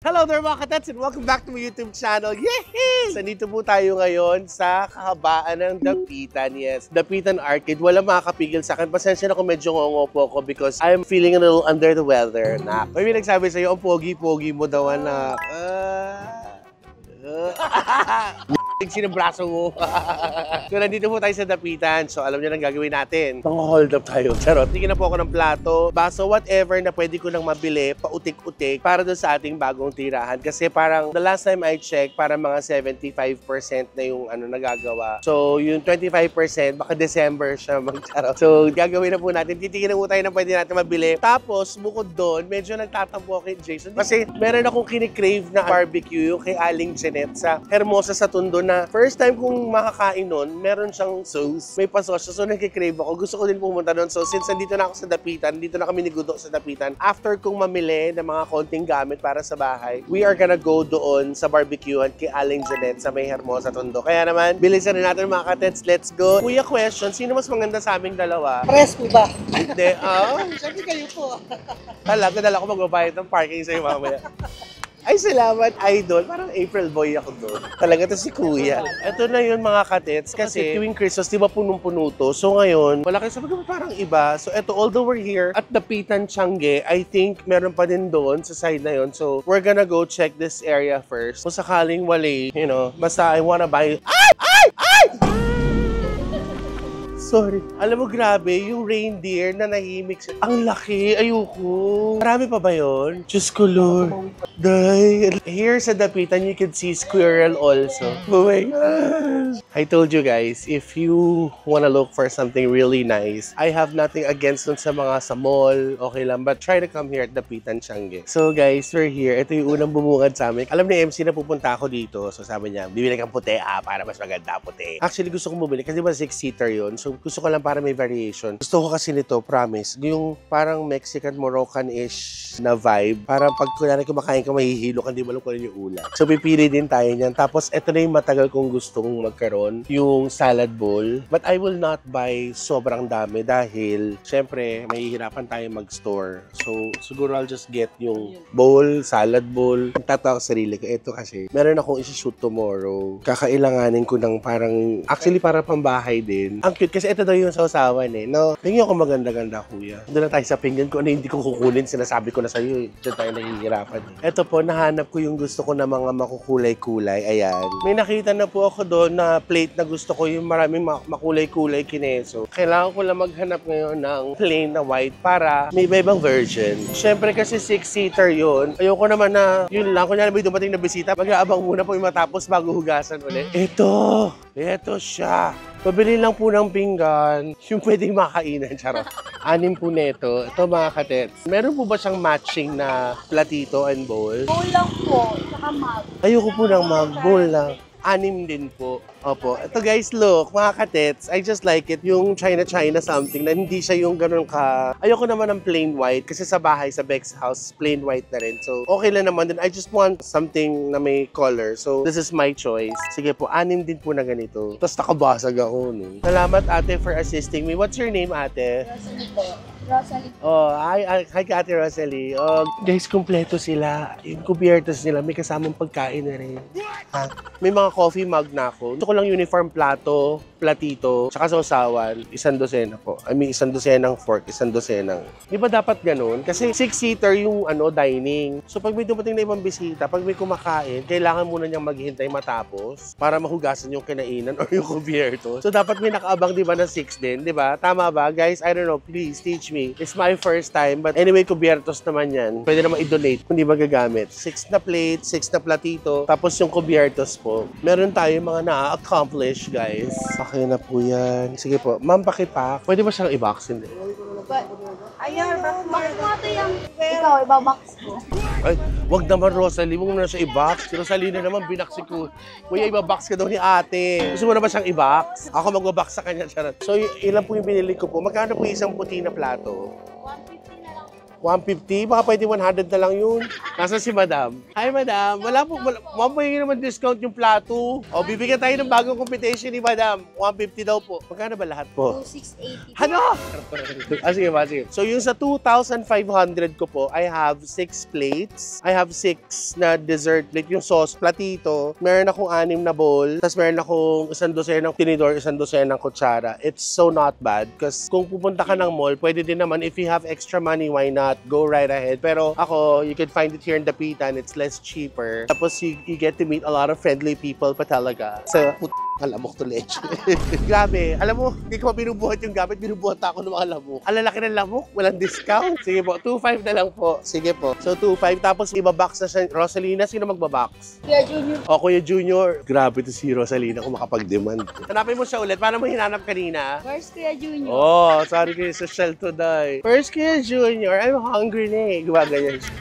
Hello there mga katets and welcome back to my YouTube channel. Yay! So, nandito po tayo ngayon sa kahabaan ng Dapitan. Yes, Dapitan Arcade. Walang makakapigil sa akin. Pasensya na kung medyo ngongo po ako because I'm feeling a little under the weather. May nagsabi sa'yo, ang pogi-pogi mo daw, anak. Sino braso mo? So, nandito po tayo sa Dapitan. So, alam niyo nang gagawin natin. Pang-hold up tayo. Charot. Tingin na po ako ng plato, baso, whatever na pwede ko lang mabili, pautik-utik para doon sa ating bagong tirahan. Kasi parang the last time I checked, parang mga 75% na yung nagagawa. So, yung 25%, baka December siya magcharot. So, gagawin na po natin. Titingin na po tayo na pwede natin mabili. Tapos, bukod doon, medyo nagtatampo kay Jason. Kasi meron akong kinikrave na barbecue yung kay Aling Jeanette sa Hermosa sa Tondo na first time kong makakain nun, meron siyang sauce. May pasosyo. So, nagkikrave ako. Gusto ko din pumunta doon. So, since nandito na ako sa Dapitan, dito na kami ni Gudo sa Dapitan, after kong mamili ng mga konting gamit para sa bahay, we are gonna go doon sa barbecuehan kay Aling Jeanette sa may Hermosa Tondo. Kaya naman, bilisan na natin mga katets. Let's go. Kuya, question, sino mas maganda sa aming dalawa? Press po ba? Hindi. Sabi kayo po. Nadala ko magbabayad ng parking sa'yo mamaya. Ay, salamat, idol. Parang April boy ako doon. Talaga to si Kuya. Ito na yun mga katets. Kasi tuwing Christmas, di ba punong-puno to? So ngayon, wala kayo sabi ko parang iba. So ito, although we're here at Dapitan Tiangge, I think meron pa din doon sa side na yun. So we're gonna go check this area first. Kung sakaling wali, basta I wanna buy... Ay! Sorry. Alam mo, grabe, yung reindeer na nahimik siya. Ang laki, ayoko. Marami pa ba yun? Diyos ko, Lord. Here sa Dapitan, you can see squirrel also. Oh my gosh. I told you guys, if you wanna look for something really nice, I have nothing against dun sa mga sa mall, okay lang, but try to come here at Dapitan Tiangge. So guys, we're here. Ito yung unang bumungad sa amin. Alam ni MC na pupunta ako dito. So sabi niya, bibili kang puti para mas maganda puti. Actually, gusto kong bumili kasi ba 6-seater yun. So gusto ko lang para may variation. Gusto ko kasi nito, promise, yung parang Mexican, Moroccan-ish na vibe. Parang pag kunwari kumakain ka, mahihilo ka, hindi mo alam kung ano yung ulam. So pipili din tayo niyan. Tapos ito na yung matagal kong gustong magkaroon, yung salad bowl. But I will not buy sobrang dami dahil syempre, mahihirapan tayo mag-store. So siguro I'll just get yung bowl, salad bowl. Tatawa ko sarili ko. Ito kasi, meron akong isi-shoot tomorrow. Kakailanganin ko ng parang, actually para pambahay din. Ang cute kasi ito daw yung sausawan no? Tingin ako maganda-ganda, kuya. Doon na tayo sa pinggan ko. Ano hindi ko kukunin, sinasabi ko na sa'yo. Diyan tayo nahihirapan. Ito po, nahanap ko yung gusto ko na mga makukulay-kulay. Ayan. May nakita na po ako doon na plate na gusto ko yung maraming makulay-kulay kineso. Kailangan ko lang maghanap ngayon ng plain na white para may iba-ibang version. Siyempre kasi 6-seater yun. Ayoko naman na yun lang. Kunyari may dumating na bisita, mag-aabang muna po yung matapos bago hugasan ulit. Ito siya. Pabili lang po ng pinggan, yung pwedeng makainan, charot. 6 po neto. Ito mga katets. Meron po ba siyang matching na platito and bowl? Bowl lang po, saka mug. Ayoko po ng mug, bowl lang. 6 din po. Opo. Ito guys, look, mga katets, I just like it. Yung China something na hindi siya yung ganun ka... Ayoko naman ng plain white kasi sa bahay, sa Beck's house, plain white na rin. So, okay lang naman din. I just want something na may color. So, this is my choice. Sige po, 6 din po na ganito. Tapos nakabasag ako. Salamat ate for assisting me. What's your name, ate? Rosalie po. Rosalie. Oh, hi Ate Rosalie. Oh, guys, kumpleto sila. Yung kubiertos nila, may kasamang pagkain na rin. May mga coffee mug na ako. Gusto ko lang uniform plato, platito, tsaka sausawan, 1 dosena po. I mean, 1 dosenang fork, 1 dosenang. Di ba dapat ganun? Kasi 6-seater yung dining. So pag may dumating na ibang bisita, pag may kumakain, kailangan muna niyang maghintay matapos para mahugasan yung kinainan or yung kubierto. So dapat may nakaabang, di ba, na 6 din, di ba? Tama ba? Guys, I don't know, please teach me. It's my first time, but anyway, kubiertos naman yan. Pwede naman i-donate kung di ba gagamit. 6 na plate, 6 na platito, tapos yung kubiertos po. Meron tayo mga na-accomplish, guys. Okay na po yan. Sige po. Ma'am, pakipak. Pwede ba siyang i-box? Hindi. Ayan, box mo ito yung... Ikaw, ibabox mo. Ay, wag naman, Rosalie. Huwag mo na siya i-box. Si Rosalie na naman, binaksi ko. Kuya, i-box ka daw ni ate. Gusto mo na ba siyang i-box? Ako mag-box sa kanya. Charot. So, ilan po yung binili ko po? Magkano po isang puti na plato? 150 na lang po. 150? Baka pwede 100 na lang yun. Nasa si Madam. Hi, Madam. Wala po naman discount yung plato. O, bibigyan tayo ng bagong competition ni Madam. 150 daw po. Magkano ba lahat po? 2680. Ano? Sige ba, sige. So, yung sa 2,500 ko po, I have 6 plates. I have 6 na dessert plate. Yung sauce, platito. Meron akong 6 na bowl. Tapos meron akong 1 dosen ng tinidor, 1 dosen ng kutsara. It's so not bad. Kasi kung pupunta ka ng mall, pwede din naman, if you have extra money, why not? Go right ahead. Pero ako, you can find it here in Dapitan. It's less cheaper. Tapos you get to meet a lot of friendly people pa talaga. So, lamok to leche. Grabe. Alam mo, hindi ko binubuhat yung gamit. Binubuhat ako ng mga lamok. Alalaki ng lamok. Walang discount. Sige po. 2.5 na lang po. Sige po. So, 2.5. Tapos, ibabox na siya. Rosalina, sino magbabox? Kuya Junior. O, Kuya Junior. Grabe to si Rosalina kung makapag-demand. Hanapin mo siya ulit. Paano mo hinanap kanina? First Kuya Junior. Oh, sorry kayo sa shell to die. First Kuya Junior. I'm hungry na eh. Gumaganyan siya.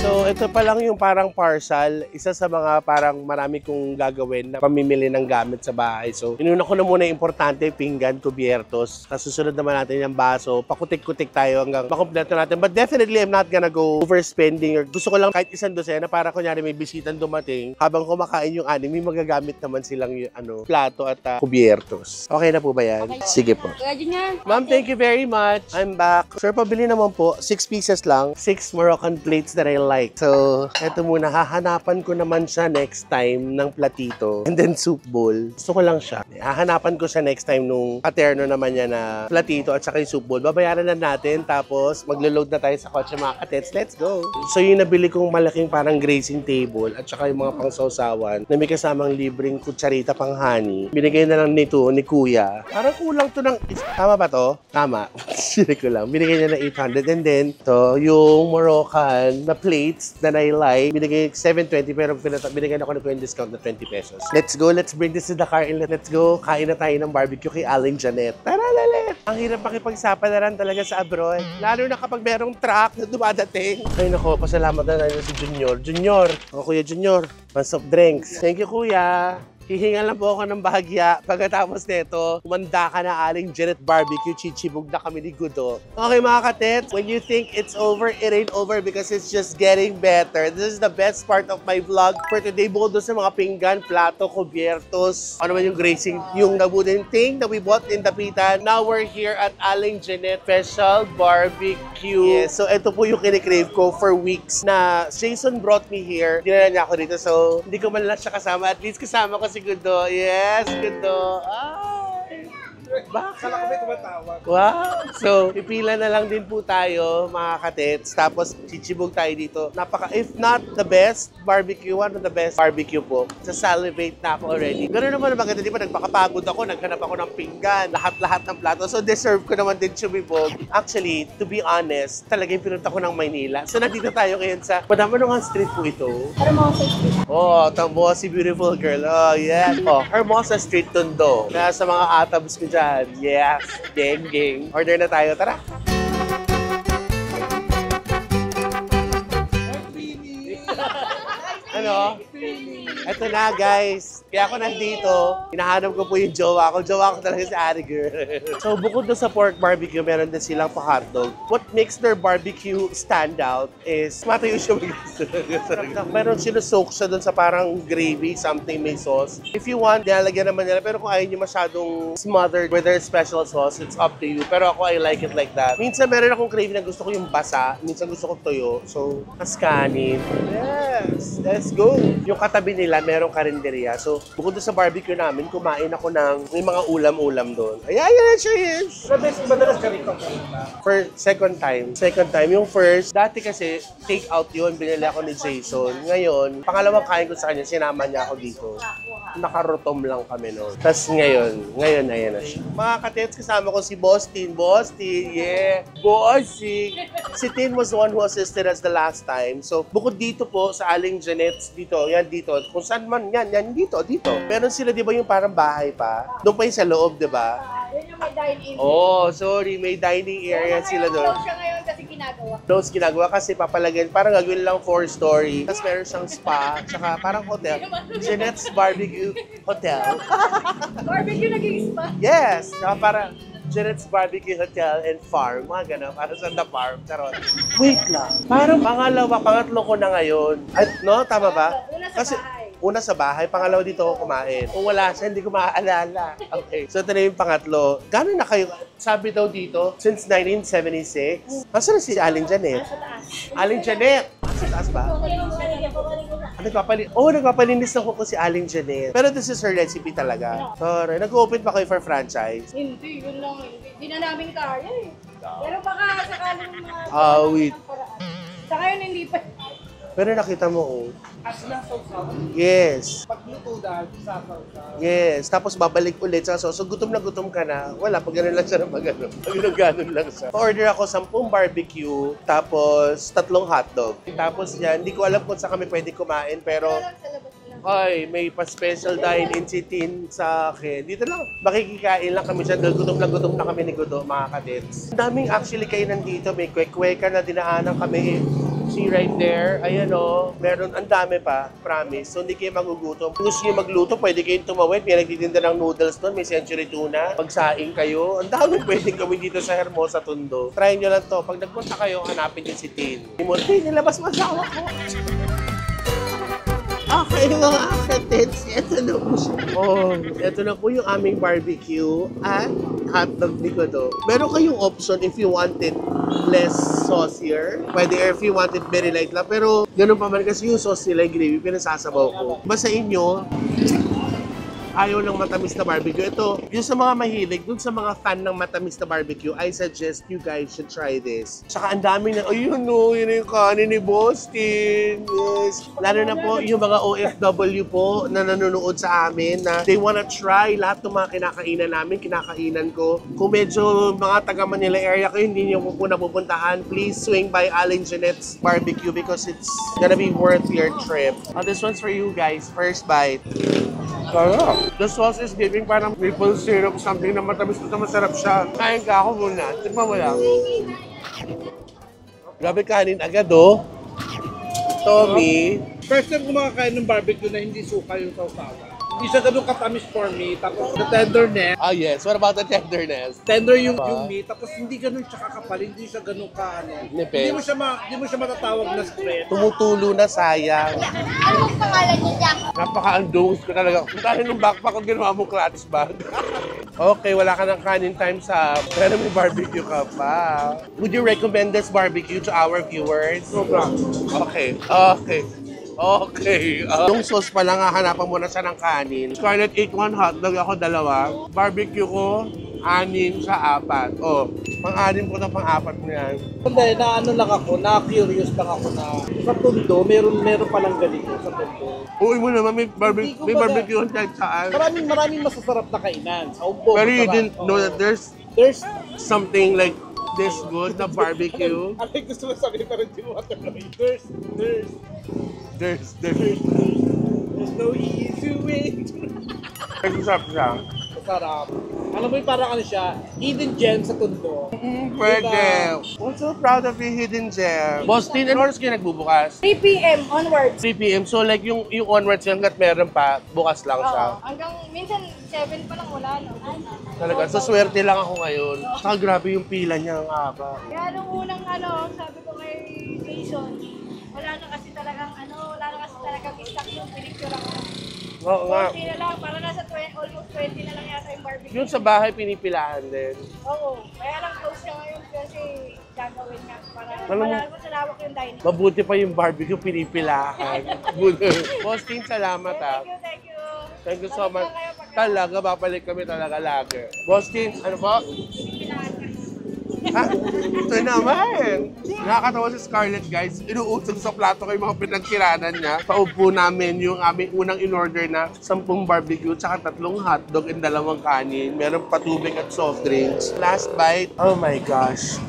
So, ito pa lang yung parang parcel. Isa sa mga parang marami kong gagawin na pamimili ng gamit sa bahay. So, inuna ko na muna yung importante, pinggan, kubiertos. Kasusunod naman natin yung baso. Pakutik-kutik tayo hanggang makompleto natin. But definitely, I'm not gonna go overspending. Or gusto ko lang kahit 1 dosena para kunyari may bisitang dumating. Habang kumakain yung anim, may magagamit naman silang yung, plato at kubiertos. Okay na po ba yan? Okay. Sige po. Kuya Junior. Ma'am, thank you very much. I'm back. Sir, pabili naman po. 6 pieces lang. 6 Moroccan plates that I like. So, eto muna. Hahanapan ko naman siya next time ng platito. And then soup bowl. Gusto ko lang siya. Hahanapan ko siya next time nung paterno naman niya na platito at saka yung soup bowl. Babayaran na natin. Tapos, maglo-load na tayo sa kotse mga katets. Let's go! So, yung nabili kong malaking parang grazing table at saka yung mga pangsawsawan na may kasamang libreng kutsarita pang honey. Binigay na lang nito ni Kuya. Parang kulang to ng... Tama ba to? Tama. Sili ko lang. Binigay niya ng 800. And then, to yung Moroccan na plates na I like, binigay 720 pero binigyan ako ng discount na 20 pesos. Let's go. Let's bring this to the car and let's go. Kain na tayo ng barbecue kay Aling Janet. Tara, lalit! Ang hirap makipagsapalaran talaga sa abroad. Lalo na kapag merong truck na dumadating. Ay nako, pasalamat na tayo si Junior. Junior! O Kuya Junior, soft drinks. Thank you, Kuya. Hihinga lang po ako ng bahagya. Pagkatapos nito, umanda ka na Aling Janet Barbecue. Chichibog na kami ni Gudo. Okay mga katets, when you think it's over, it ain't over because it's just getting better. This is the best part of my vlog for today. Bukod doon sa mga pinggan, plato, kubiertos, ano naman yung grazing, yung wooden thing that we bought in Dapitan. Now we're here at Aling Janet Special Barbecue. Yes, so ito po yung kinikrave ko for weeks na Jason brought me here. Dinala niya ako dito, so hindi ko man lang siya kasama. At least kasama ko si Gudo. Yes, Gudo. Ay! Bakit? Kala ko may tumatawag. Wow! So, pipila na lang din po tayo, mga katets. Tapos, chichibog tayo dito. If not the best barbecue, one of the best barbecue po. Sa-salivate na ako already. Gano'n naman maganda, di ba? Nagpakapagod ako, naghanap ako ng pinggan, lahat-lahat ng plato. So, deserve ko naman din chumibog. Actually, to be honest, talagang pinunta ko ng Maynila. So, nandito tayo ngayon sa, madama nung street po ito. Hermosa Street. Oh, tambo si beautiful girl. Oh, yeah. Oh, Hermosa Street Tondo. Kaya sa mga atabs ko dyan. Yes, gang. Order na tayo. Tara. Ano? Eto na guys. Kaya ako nandito. Hinahanap ko po yung jowa ko. Jowa ko talaga si Ari Girl. So bukod doon sa pork barbecue, meron din silang pa-hotdog. What makes their barbecue stand out is matayo siya. Meron sinusoak siya doon sa parang gravy, something may sauce. If you want, nilalagyan naman nila. Pero kung ayaw nyo masyadong smothered with their special sauce, it's up to you. Pero ako, I like it like that. Minsan meron akong craving na gusto ko yung basa. Minsan gusto ko toyo. So, kaskanin. Yes! Let's go! Yung katabi nila, merong karinderya. So, bukod doon sa barbecue namin, kumain ako ng may mga ulam-ulam doon. Ayan siya, yes! Madalas ka rito. For second time. Yung first, dati kasi, take out yun, binili ako ni Jason. Ngayon, pangalawang kain ko sa kanya, sinama niya ako dito. Nakarotom lang kami noon. Tapos ngayon, ayan na siya. Mga katets, kasama ko si Boss Tin, yeah! Bossy! Si Tin was the one who assisted us the last time. So, bukod dito po, sa Aling Janet's, dito. Kung saan man, yan, dito. Meron sila, di ba, yung parang bahay pa? Doon pa yung sa loob, di ba? Yun yung may dine-in. Oh, sorry, may dining area sila doon. Close siya ngayon kasi ginagawa. Close ginagawa kasi papalagyan, parang gagawin lang 4-story. Tapos meron siyang spa, tsaka parang hotel. Janet's Barbecue Hotel. Barbecue naging spa. Yes, tsaka parang Janet's Barbecue Hotel and Farm. Mga ganun, para sa The Farm. Charot. Wait lang. Parang pangatlo ko na ngayon. Ay, no? Tama ba? Una sa bahay. Una sa bahay, pangalawa dito ako kumain. Kung wala siya, hindi ko maaalala. Okay. So, ito na yung pangatlo. Gano'n na kayo? Sabi daw dito, since 1976. Nasaan na si Aling Janet? Sa taas. Aling Janet! Sa taas ba? Nagpapalinis ng kuko si Aling Janet. Pero this is her recipe talaga. Sorry. Nag-open pa kayo for franchise? Hindi, yun lang. Hindi na namin kaya eh. Pero baka sakaling Wait. Saka yun hindi pa. Pero nakita mo, oh. As na sausawan. Yes. Pagluto dahil sasaw. Yes. Tapos babalik ulit sa sauce. So, gutom na gutom ka na. Wala, pag gano'n lang siya na mag-ano. Pag gano'n lang siya. Order ako 10 barbecue, tapos 3 hotdog. Tapos yan, hindi ko alam kung saan kami pwede kumain, pero Sa labas na lang. ay, may pa-special dine-in si Tin sa akin. Dito lang, makikikain lang kami dyan. Dahil gutom na kami ni Gudo, mga kadets. Ang daming actually kainan dito. May kwek-kweka na dinaanan kami. See right there. Ayan o. Meron, ang dami pa. Promise. So, hindi kayo magugutom. Kung gusto nyo magluto, pwede kayong tumawid. May nagtitinda ng noodles doon. May century tuna. Magsaing kayo. Ang dami pwedeng gawin dito sa Hermosa, Tondo. Try nyo lang to. Pag nagpunta kayo, hanapin nyo si Tin. Tin, nilabas mo asawa ko. Okay, mga akatits, ito na po siya. Oh, ito na po yung aming barbecue at hotdog ni Godo. Meron kayong option if you want it less saucier. Pwede if you want it very light lang. Pero ganun pa man kasi yung sauce nila, yung gravy, pinasasabaw ko. Basta inyo, ayaw ng matamis na barbecue. Ito, yung sa mga mahilig, dun sa mga fan ng matamis na barbecue, I suggest you guys should try this. Tsaka ang dami na, ayun no, yun yung kanin ni Boston. Yes. Lalo na po yung mga OFW po na nanonood sa amin na they wanna try lahat ng mga kinakainan namin, kinakainan ko. Kung medyo mga taga Manila area kayo, hindi niyo po napupuntahan, please swing by Aling Janet's Barbecue because it's gonna be worth your trip. This one's for you guys. First bite. The sauce is giving parang maple syrup, something na matamis na masarap siya. Kain ka ako muna. Tikman mo lang. Grabe kanin agad, oh. Tommy. First time kumakain ng barbecue na hindi suka yung sausawan. Hindi siya ganun katamis for me. Tapos the tenderness. Ah, yes. What about the tenderness? Tender yung meat. Tapos hindi ganun siya kakapal. Hindi siya ganun ka Nipis. Hindi mo siya matatawag na spread. Tumutulo na, sayang. Anong pangalan niyo dyan? Napaka-andungs ko talaga. Kung dahil ng backpack ko, ginawa mo clutch bag. Okay, wala ka ng kanin times up. Pero may barbecue ka pa. Would you recommend this barbecue to our viewers? No problem. Okay. Yung sauce pa lang, hahanapan mo na siya ng kanin. Scarlett ate 1 hotdog, ako 2. Barbecue ko, 6 sa 4. Oh, pang-6 ko na pang-4 mo yan. Hindi, na-curious lang ako na sa Tondo, meron palang ganito sa Tondo. Uy mo naman, may Hindi ko barbecue on kahit saan. Maraming masasarap na kainan. Sa Ugbo, Pero you masarap. didn't know that there's something like this good na barbecue. Ano yung gusto mo sabihin pero hindi mo matuloy? There's no easy way. Masarap siya. Masarap. Alam mo yung parang ano siya, hidden gem sa Tondo. Pwede. I'm so proud of you, Hidden Gem. Boston, ano oras kayo nagbubukas? 3 p.m. onwards. 3 p.m. So like yung onwards hanggat meron pa, bukas lang siya. Oo. Hanggang minsan 7 pa lang wala no. Talaga. So swerte lang ako ngayon. Saka grabe yung pila niya, ang haba. Kaya nung unang sabi ko kay Jason, wala na kasi talagang stock yung pinicture ako. Oo nga. 40 na lang, para nasa almost 20 na lang yata yung barbecue. Yung sa bahay, pinipilahan din. Oo. Kaya lang close siya ngayon kasi gagawin nga. Para Alam mo- mas malawak yung dining. Mabuti pa yung barbecue, pinipilahan. Boston, salamat ah. Thank you. Thank you so much. Talaga, babalik kami talaga lagi. Boston, ano po? Pinipilahan ka. Ah, ito naman. Nakakatawa si Scarlett, guys. Inuusog sa plato kay mga pinagkiranan niya. Paupo namin yung aming unang in-order na 10 barbecue, tsaka 3 hotdog and 2 kanin. Meron pa tubig at soft drinks. Last bite, oh my gosh.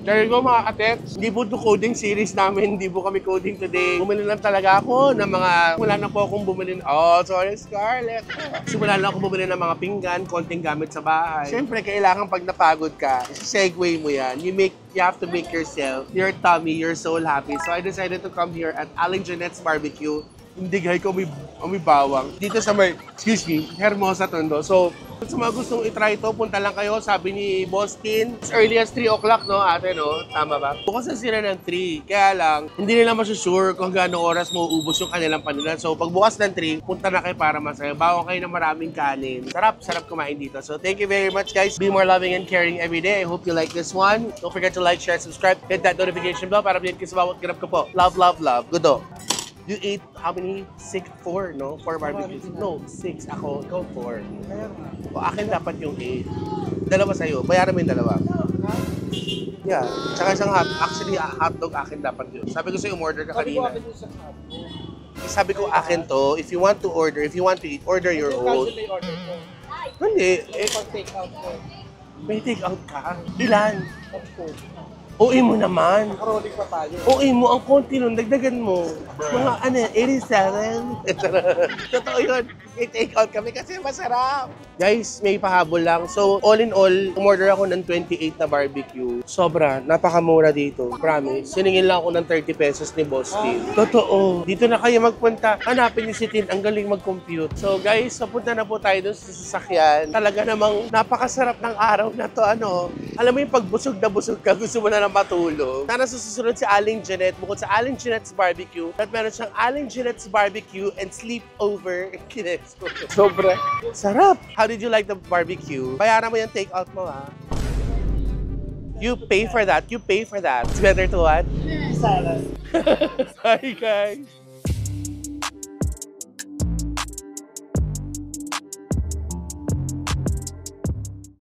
There you go mga katets. Hindi po ito coding series namin. Hindi po kami coding today. Bumili lang talaga ako ng mga... Wala na po akong bumili... Oh, sorry Scarlett. Simula lang ako bumili ng mga pinggan, konting gamit sa bahay. Siyempre, kailangan pag napagod ka, segue mo yan. You have to make yourself, your tummy, your soul happy. So I decided to come here at Aling Janet's Barbecue. Hindi guys, may bawang. Dito sa may, excuse me, Hermosa Tondo. So, sa mga gustong itry ito, punta lang kayo. Sabi ni Boss Tin, as early as 3 o'clock, no, ate, no? Tama ba? Bukas na sila ng 3. Kaya lang, hindi nila masusure kung gaano oras mauubos yung kanilang panulan. So, pag bukas ng 3, punta na kayo para masaya. Bawang kayo ng maraming kanin. Sarap kumain dito. So, thank you very much, guys. Be more loving and caring every day. I hope you like this one. Don't forget to like, share, subscribe. Hit that notification bell para update kayo sa bawat ganap ko po. Love, love, love. Good. You ate how many? 4, no? 4 barbecues. No, 6. Ako, ikaw 4. O akin dapat yung 8. Dalawa sa'yo. Bayaran mo yung dalawa. Yeah. Tsaka isang hotdog akin dapat yun. Sabi ko sa'yo, umorder ka kanina. Sabi ko akin to, if you want to eat, order your own. Hindi. Pag-take out ko. May take out ka? Ilan? OA mo naman. Nakaroling pa tayo. OA mo, ang konti nun, dagdagan mo. Mga 87. Totoo yun. May take out kami kasi masarap. Guys, may pahabol lang. So, all in all, umorder ako ng 28 na barbecue. Sobra, napakamura dito. Promise. Siningin lang ako ng 30 pesos ni Boss Tin. Totoo. Dito na kayo magpunta. Hanapin niyo si Tin. Ang galing mag-compute. So, guys, papunta na po tayo dun sa sasakyan. Talaga namang napakasarap ng araw na to. Alam mo yung pagbusog na busog ka, gusto mo na matulog. Sana sa susunod si Aling Jeanette, bukod sa Aling Jeanette's Barbecue, at meron siyang Aling Jeanette's Barbecue and Sleepover. Sobra. Sarap! How did you like the barbecue? Bayaran mo yung take-out mo, ha? You pay for that. It's better to what? Salad. Bye, guys!